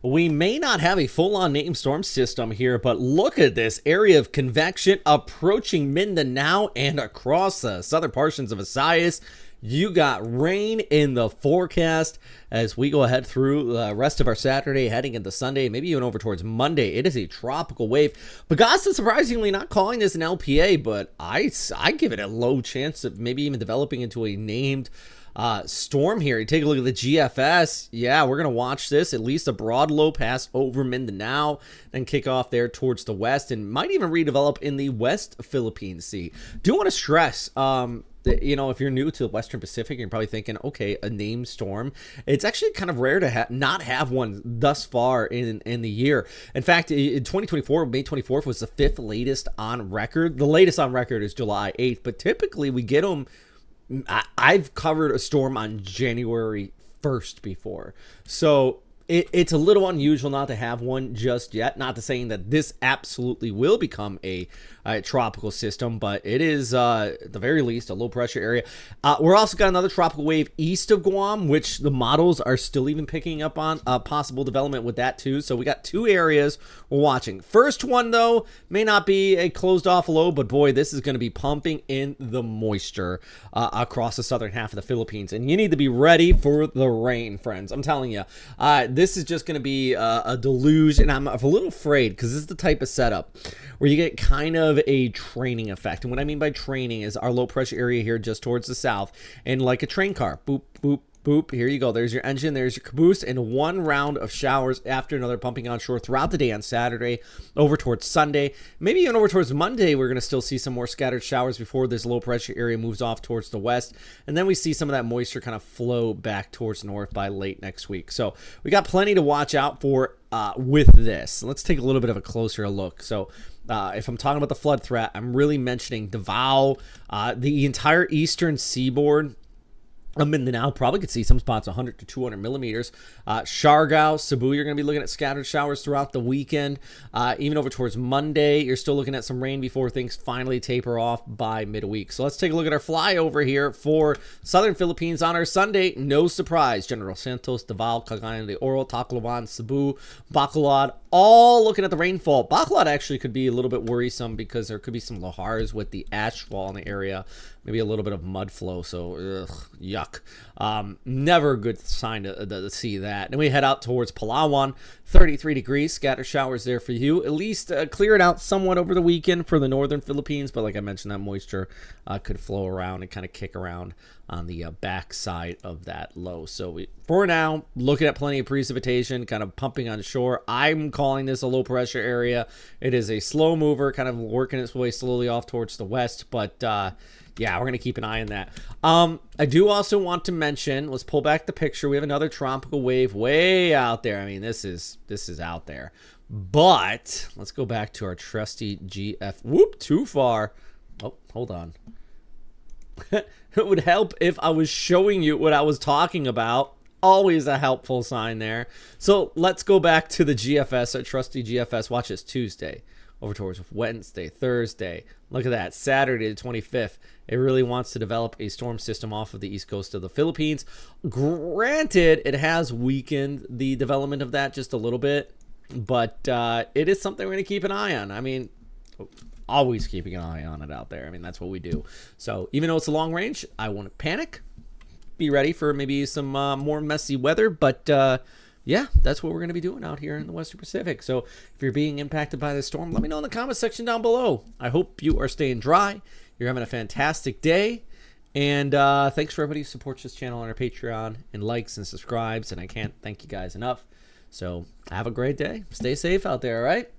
We may not have a full-on named storm system here, but look at this area of convection approaching Mindanao and across the southern portions of Visayas. You got rain in the forecast as we go ahead through the rest of our Saturday, heading into Sunday, maybe even over towards Monday. It is a tropical wave. Pagasa surprisingly not calling this an LPA, but I give it a low chance of maybe even developing into a named storm here. You take a look at the GFS. Yeah, we're gonna watch this, at least a broad low pass over Mindanao, then kick off there towards the west, and might even redevelop in the West Philippine Sea. Do want to stress, you know, if you're new to the Western Pacific, you're probably thinking, okay, a named storm. It's actually kind of rare to not have one thus far in the year. In fact, in 2024, May 24th was the 5th latest on record. The latest on record is July 8th, but typically we get them. I've covered a storm on January 1st before. So it's a little unusual not to have one just yet. Not to saying that this absolutely will become a tropical system, but it is, at the very least, a low pressure area. We're also got another tropical wave east of Guam, which the models are still even picking up on possible development with that too. So we got two areas we're watching. First one, though, may not be a closed off low, but boy, this is going to be pumping in the moisture across the southern half of the Philippines. And you need to be ready for the rain, friends. I'm telling you, this is just going to be a deluge, and I'm a little afraid because this is the type of setup where you get kind of a training effect. And what I mean by training is our low pressure area here just towards the south, and like a train car, boop, boop, boop, here you go. There's your engine, there's your caboose, and one round of showers after another pumping onshore throughout the day on Saturday, over towards Sunday, maybe even over towards Monday. We're going to still see some more scattered showers before this low pressure area moves off towards the west, and then we see some of that moisture kind of flow back towards north by late next week. So we got plenty to watch out for with this. Let's take a little bit of a closer look. So if I'm talking about the flood threat, I'm really mentioning Davao, the entire eastern seaboard. Mindanao probably could see some spots 100 to 200 millimeters. Siargao, Cebu, you're going to be looking at scattered showers throughout the weekend. Even over towards Monday, you're still looking at some rain before things finally taper off by midweek. So let's take a look at our flyover here for southern Philippines on our Sunday. No surprise, General Santos, Davao, Cagayan de Oro, Tacloban, Cebu, Bacolod, all looking at the rainfall. Bacolod actually could be a little bit worrisome because there could be some lahars with the ashfall in the area. Maybe a little bit of mud flow, so yuck. Never a good sign to see that. Then we head out towards Palawan, 33 degrees, scatter showers there for you. At least clear it out somewhat over the weekend for the northern Philippines, but like I mentioned, that moisture could flow around and kind of kick around on the back side of that low. So for now, looking at plenty of precipitation, kind of pumping on shore. I'm calling this a low pressure area. It is a slow mover, kind of working its way slowly off towards the west, but yeah, we're going to keep an eye on that. I do also want to mention, let's pull back the picture. We have another tropical wave way out there. I mean, this is out there. But let's go back to our trusty GF. Whoop, too far. Oh, hold on. It would help if I was showing you what I was talking about. Always a helpful sign there. So let's go back to the GFS, our trusty GFS. Watch this, Tuesday. Over towards Wednesday, Thursday. Look at that, Saturday the 25th. It really wants to develop a storm system off of the east coast of the Philippines. Granted, it has weakened the development of that just a little bit, but it is something we're going to keep an eye on. I mean, always keeping an eye on it out there. I mean, that's what we do. So even though it's a long range, I won't panic. Be ready for maybe some more messy weather, but yeah, that's what we're going to be doing out here in the Western Pacific. So if you're being impacted by this storm, let me know in the comment section down below. I hope you are staying dry. You're having a fantastic day. And thanks for everybody who supports this channel on our Patreon and likes and subscribes. And I can't thank you guys enough. So have a great day. Stay safe out there, all right?